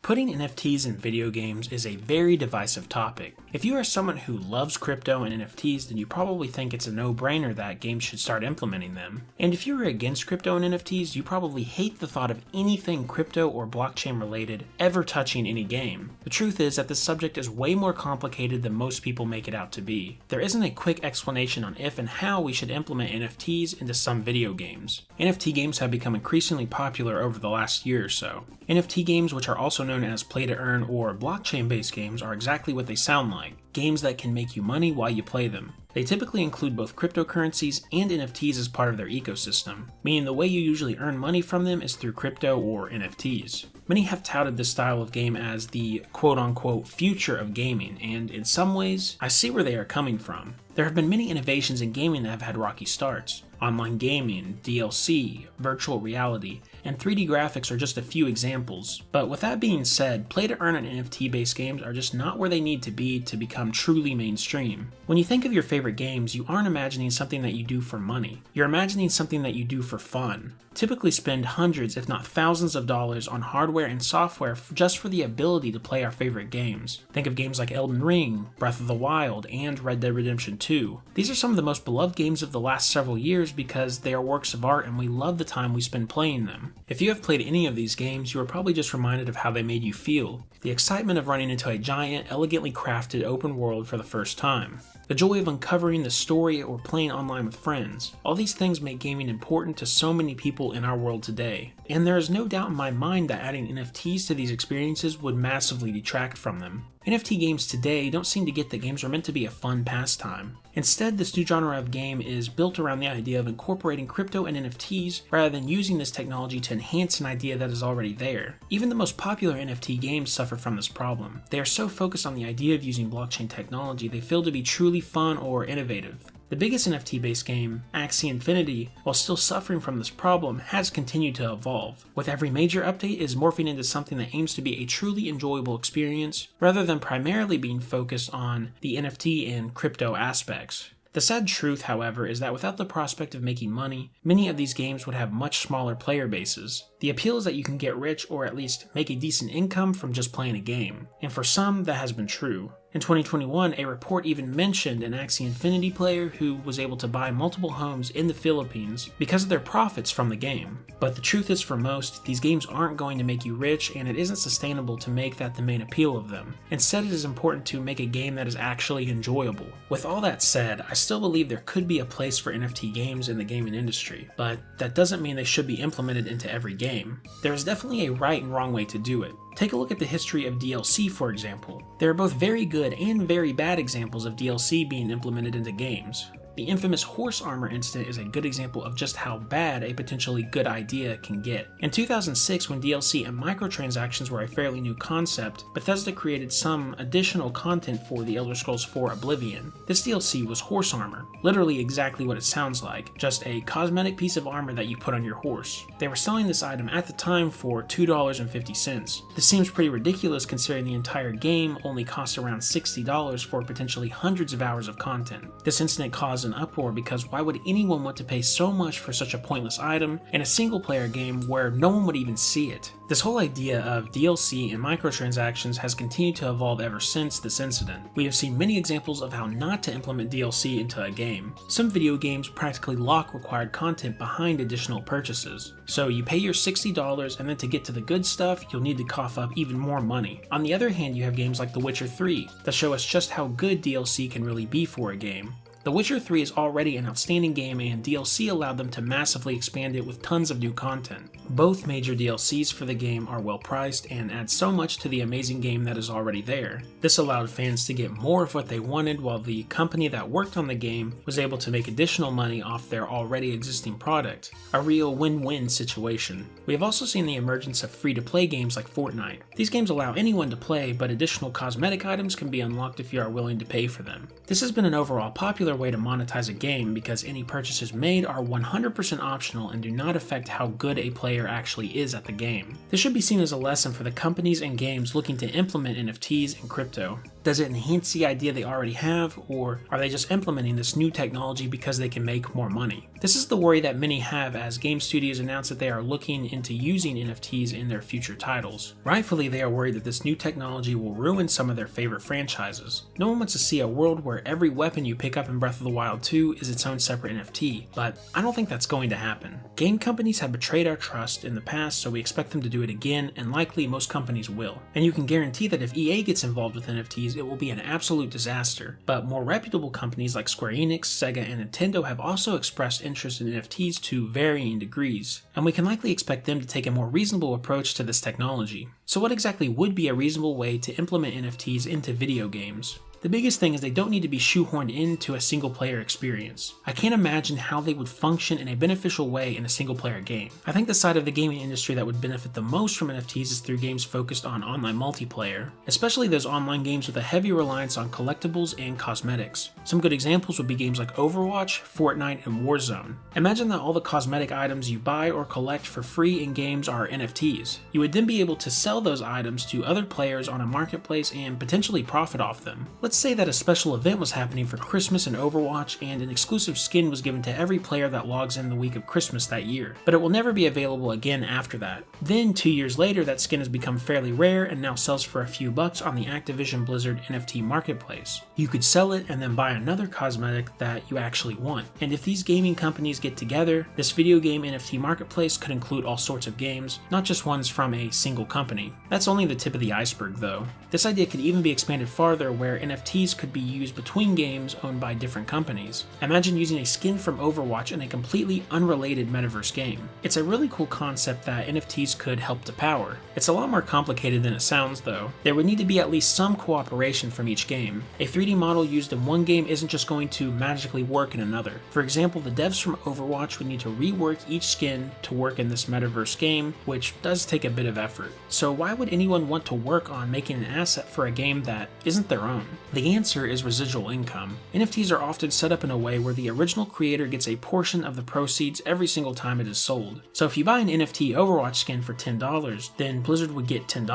Putting NFTs in video games is a very divisive topic. If you are someone who loves crypto and NFTs, then you probably think it's a no-brainer that games should start implementing them. And if you are against crypto and NFTs, you probably hate the thought of anything crypto or blockchain related ever touching any game. The truth is that this subject is way more complicated than most people make it out to be. There isn't a quick explanation on if and how we should implement NFTs into some video games. NFT games have become increasingly popular over the last year or so. NFT games, which are also known as play-to-earn or blockchain-based games, are exactly what they sound like. Games that can make you money while you play them. They typically include both cryptocurrencies and NFTs as part of their ecosystem, meaning the way you usually earn money from them is through crypto or NFTs. Many have touted this style of game as the quote-unquote future of gaming, and in some ways, I see where they are coming from. There have been many innovations in gaming that have had rocky starts. Online gaming, DLC, virtual reality, and 3D graphics are just a few examples. But with that being said, play-to-earn and NFT-based games are just not where they need to be to become truly mainstream. When you think of your favorite games, you aren't imagining something that you do for money. You're imagining something that you do for fun. Typically spend hundreds, if not thousands of dollars on hardware and software just for the ability to play our favorite games. Think of games like Elden Ring, Breath of the Wild, and Red Dead Redemption 2. These are some of the most beloved games of the last several years because they are works of art and we love the time we spend playing them. If you have played any of these games, you are probably just reminded of how they made you feel. The excitement of running into a giant, elegantly crafted open world for the first time. The joy of uncovering the story or playing online with friends. All these things make gaming important to so many people in our world today. And there is no doubt in my mind that adding NFTs to these experiences would massively detract from them. NFT games today don't seem to get that games are meant to be a fun pastime. Instead, this new genre of game is built around the idea of incorporating crypto and NFTs rather than using this technology to enhance an idea that is already there. Even the most popular NFT games suffer from this problem. They are so focused on the idea of using blockchain technology they fail to be truly fun or innovative. The biggest NFT-based game, Axie Infinity, while still suffering from this problem, has continued to evolve. With every major update, it is morphing into something that aims to be a truly enjoyable experience, rather than primarily being focused on the NFT and crypto aspects. The sad truth, however, is that without the prospect of making money, many of these games would have much smaller player bases. The appeal is that you can get rich or at least make a decent income from just playing a game, and for some, that has been true. In 2021, a report even mentioned an Axie Infinity player who was able to buy multiple homes in the Philippines because of their profits from the game. But the truth is, for most, these games aren't going to make you rich, and it isn't sustainable to make that the main appeal of them. Instead, it is important to make a game that is actually enjoyable. With all that said, I still believe there could be a place for NFT games in the gaming industry, but that doesn't mean they should be implemented into every game. There is definitely a right and wrong way to do it. Take a look at the history of DLC, for example. There are both very good and very bad examples of DLC being implemented into games. The infamous horse armor incident is a good example of just how bad a potentially good idea can get. In 2006, when DLC and microtransactions were a fairly new concept, Bethesda created some additional content for The Elder Scrolls IV Oblivion. This DLC was horse armor, literally exactly what it sounds like, just a cosmetic piece of armor that you put on your horse. They were selling this item at the time for $2.50. This seems pretty ridiculous considering the entire game only cost around $60 for potentially hundreds of hours of content. This incident caused an uproar because why would anyone want to pay so much for such a pointless item in a single player game where no one would even see it? This whole idea of DLC and microtransactions has continued to evolve ever since this incident. We have seen many examples of how not to implement DLC into a game. Some video games practically lock required content behind additional purchases. So you pay your $60 and then to get to the good stuff, you'll need to cough up even more money. On the other hand, you have games like The Witcher 3 that show us just how good DLC can really be for a game. The Witcher 3 is already an outstanding game, and DLC allowed them to massively expand it with tons of new content. Both major DLCs for the game are well priced and add so much to the amazing game that is already there. This allowed fans to get more of what they wanted, while the company that worked on the game was able to make additional money off their already existing product. A real win-win situation. We have also seen the emergence of free-to-play games like Fortnite. These games allow anyone to play, but additional cosmetic items can be unlocked if you are willing to pay for them. This has been an overall popular way to monetize a game because any purchases made are 100% optional and do not affect how good a player actually is at the game. This should be seen as a lesson for the companies and games looking to implement NFTs and crypto. Does it enhance the idea they already have, or are they just implementing this new technology because they can make more money? This is the worry that many have as game studios announce that they are looking into using NFTs in their future titles. Rightfully, they are worried that this new technology will ruin some of their favorite franchises. No one wants to see a world where every weapon you pick up in Breath of the Wild 2 is its own separate NFT, but I don't think that's going to happen. Game companies have betrayed our trust in the past, so we expect them to do it again, and likely most companies will. And you can guarantee that if EA gets involved with NFTs, it will be an absolute disaster. But more reputable companies like Square Enix, Sega, and Nintendo have also expressed interest in NFTs to varying degrees, and we can likely expect them to take a more reasonable approach to this technology. So what exactly would be a reasonable way to implement NFTs into video games? The biggest thing is they don't need to be shoehorned into a single player experience. I can't imagine how they would function in a beneficial way in a single player game. I think the side of the gaming industry that would benefit the most from NFTs is through games focused on online multiplayer, especially those online games with a heavy reliance on collectibles and cosmetics. Some good examples would be games like Overwatch, Fortnite, and Warzone. Imagine that all the cosmetic items you buy or collect for free in games are NFTs. You would then be able to sell those items to other players on a marketplace and potentially profit off them. Let's say that a special event was happening for Christmas in Overwatch and an exclusive skin was given to every player that logs in the week of Christmas that year, but it will never be available again after that. Then 2 years later, that skin has become fairly rare and now sells for a few bucks on the Activision Blizzard NFT marketplace. You could sell it and then buy another cosmetic that you actually want. And if these gaming companies get together, this video game NFT marketplace could include all sorts of games, not just ones from a single company. That's only the tip of the iceberg though. This idea could even be expanded farther where NFTs could be used between games owned by different companies. Imagine using a skin from Overwatch in a completely unrelated metaverse game. It's a really cool concept that NFTs could help to power. It's a lot more complicated than it sounds though. There would need to be at least some cooperation from each game. A 3D model used in one game isn't just going to magically work in another. For example, the devs from Overwatch would need to rework each skin to work in this metaverse game, which does take a bit of effort. So why would anyone want to work on making an asset for a game that isn't their own? The answer is residual income. NFTs are often set up in a way where the original creator gets a portion of the proceeds every single time it is sold. So if you buy an NFT Overwatch skin for $10, then Blizzard would get $10.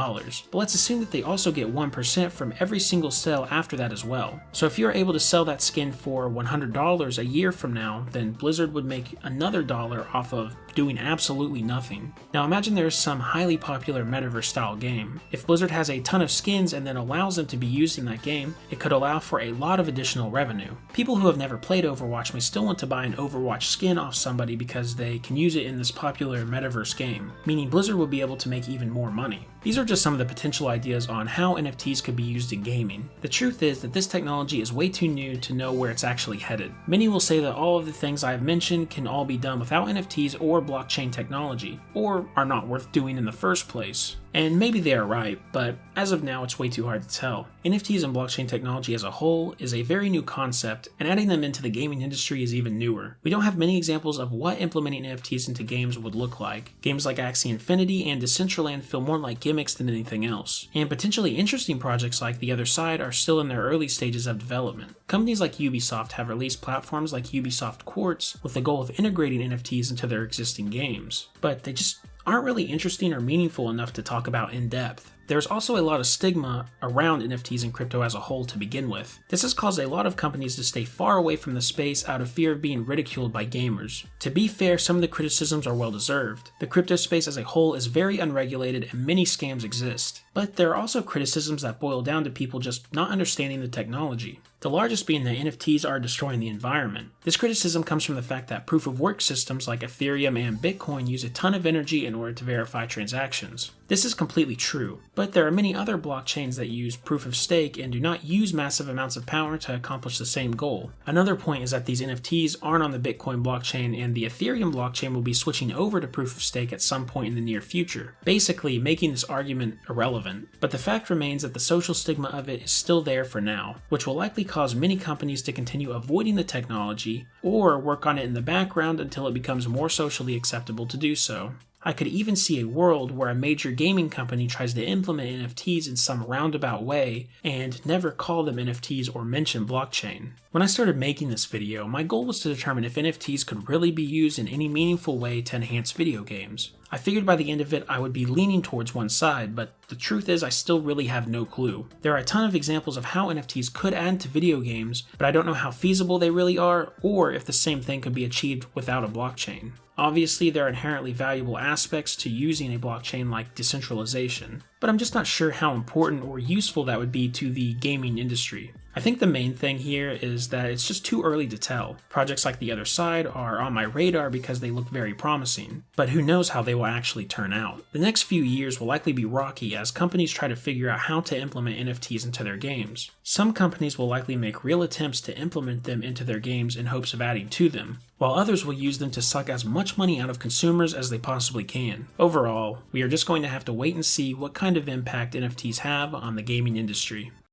But let's assume that they also get 1% from every single sale after that as well. So if you're able to sell that skin for $100 a year from now, then Blizzard would make another dollar off of doing absolutely nothing. Now imagine there's some highly popular metaverse style game. If Blizzard has a ton of skins and then allows them to be used in that game, it could allow for a lot of additional revenue. People who have never played Overwatch may still want to buy an Overwatch skin off somebody because they can use it in this popular metaverse game, meaning Blizzard will be able to make even more money. These are just some of the potential ideas on how NFTs could be used in gaming. The truth is that this technology is way too new to know where it's actually headed. Many will say that all of the things I have mentioned can all be done without NFTs or blockchain technology, or are not worth doing in the first place. And maybe they are right, but as of now it's way too hard to tell. NFTs and blockchain technology as a whole is a very new concept, and adding them into the gaming industry is even newer. We don't have many examples of what implementing NFTs into games would look like. Games like Axie Infinity and Decentraland feel more like gimmicks than anything else, and potentially interesting projects like The Other Side are still in their early stages of development. Companies like Ubisoft have released platforms like Ubisoft Quartz with the goal of integrating NFTs into their existing games, but they just aren't really interesting or meaningful enough to talk about in depth. There's also a lot of stigma around NFTs and crypto as a whole to begin with. This has caused a lot of companies to stay far away from the space out of fear of being ridiculed by gamers. To be fair, some of the criticisms are well deserved. The crypto space as a whole is very unregulated and many scams exist. But there are also criticisms that boil down to people just not understanding the technology. The largest being that NFTs are destroying the environment. This criticism comes from the fact that proof-of-work systems like Ethereum and Bitcoin use a ton of energy in order to verify transactions. This is completely true, but there are many other blockchains that use proof-of-stake and do not use massive amounts of power to accomplish the same goal. Another point is that these NFTs aren't on the Bitcoin blockchain, and the Ethereum blockchain will be switching over to proof-of-stake at some point in the near future, basically making this argument irrelevant. But the fact remains that the social stigma of it is still there for now, which will likely cause many companies to continue avoiding the technology or work on it in the background until it becomes more socially acceptable to do so. I could even see a world where a major gaming company tries to implement NFTs in some roundabout way and never call them NFTs or mention blockchain. When I started making this video, my goal was to determine if NFTs could really be used in any meaningful way to enhance video games. I figured by the end of it I would be leaning towards one side, but the truth is I still really have no clue. There are a ton of examples of how NFTs could add to video games, but I don't know how feasible they really are, or if the same thing could be achieved without a blockchain. Obviously, there are inherently valuable aspects to using a blockchain like decentralization, but I'm just not sure how important or useful that would be to the gaming industry. I think the main thing here is that it's just too early to tell. Projects like The Other Side are on my radar because they look very promising, but who knows how they will actually turn out. The next few years will likely be rocky as companies try to figure out how to implement NFTs into their games. Some companies will likely make real attempts to implement them into their games in hopes of adding to them, while others will use them to suck as much money out of consumers as they possibly can. Overall, we are just going to have to wait and see what kind of impact NFTs have on the gaming industry.